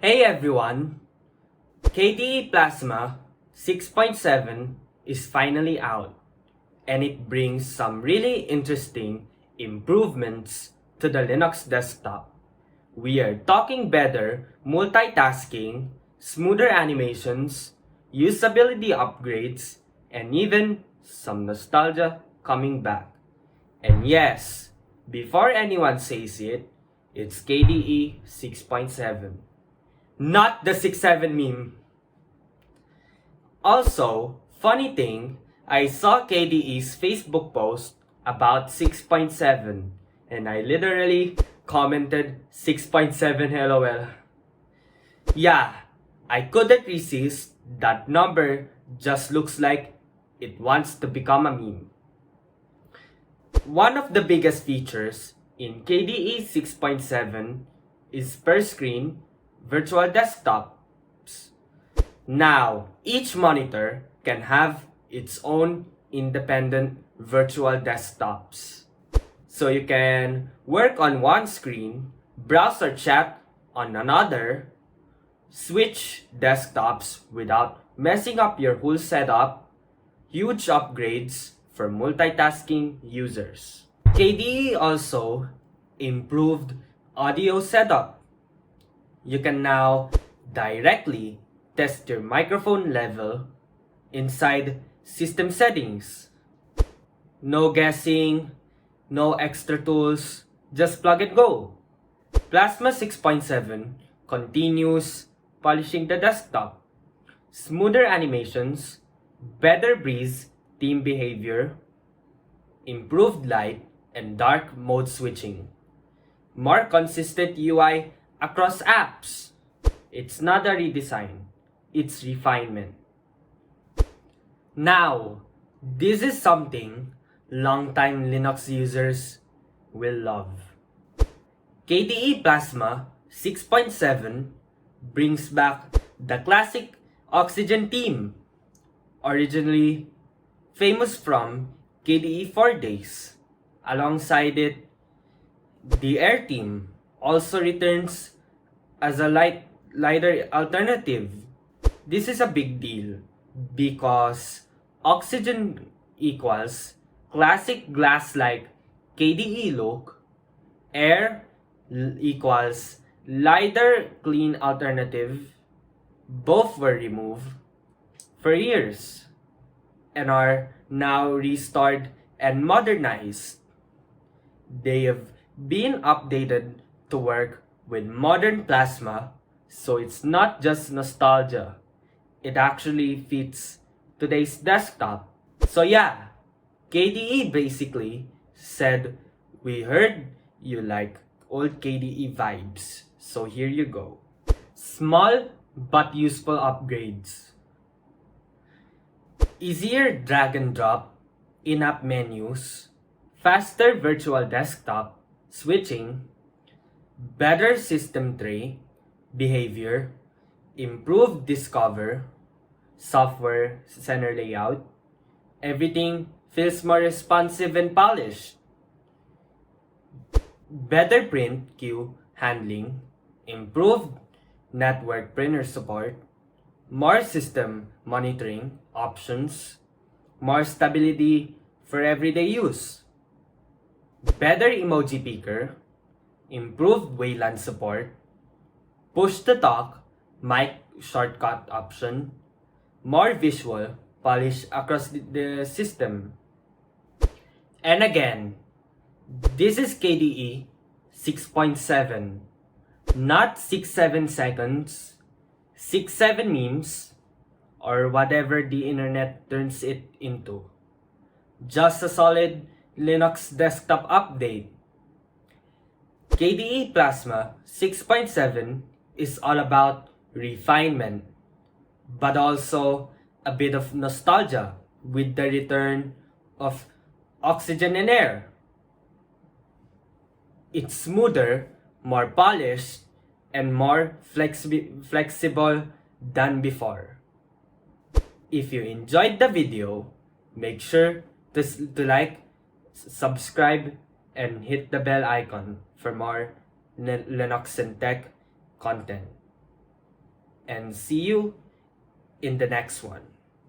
Hey everyone! KDE Plasma 6.7 is finally out, and it brings some really interesting improvements to the Linux desktop. We are talking better multitasking, smoother animations, usability upgrades, and even some nostalgia coming back. And yes, before anyone says it, it's KDE 6.7. Not the 6-7 meme. Also, funny thing, I saw KDE's Facebook post about 6.7 and I literally commented 6.7 LOL. Yeah, I couldn't resist. That number just looks like it wants to become a meme. One of the biggest features in KDE 6.7 is per screen virtual desktops. Now, each monitor can have its own independent virtual desktops. So you can work on one screen, browse or chat on another, switch desktops without messing up your whole setup. Huge upgrades for multitasking users. KDE also improved audio setup. You can now directly test your microphone level inside system settings. No guessing, no extra tools, just plug and go. Plasma 6.7 continues polishing the desktop. Smoother animations, better breeze theme behavior, improved light and dark mode switching, more consistent UI across apps. It's not a redesign, it's refinement. Now, this is something longtime Linux users will love. KDE Plasma 6.7 brings back the classic Oxygen theme, originally famous from KDE 4 Days. Alongside it, the Air theme also returns as a lighter alternative. This is a big deal because Oxygen equals classic glass-like KDE look, Air equals lighter clean alternative. Both were removed for years and are now restored and modernized. They have been updated to work with modern Plasma, so it's not just nostalgia. It actually fits today's desktop. So yeah, KDE basically said, we heard you like old KDE vibes, so here you go. Small but useful upgrades. Easier drag and drop in-app menus, faster virtual desktop switching, better system tray behavior, improved discover, software center layout, everything feels more responsive and polished. Better print queue handling, improved network printer support, more system monitoring options, more stability for everyday use, better emoji picker, improved Wayland support, push to talk mic shortcut option, more visual polish across the system. And again, this is KDE 6.7, not 6-7 seconds, 6-7 memes, or whatever the internet turns it into. Just a solid Linux desktop update. KDE Plasma 6.7 is all about refinement, but also a bit of nostalgia with the return of Oxygen and Air. It's smoother, more polished, and more flexible than before. If you enjoyed the video, make sure to like, subscribe, and hit the bell icon for more Linux and tech content. and see you in the next one.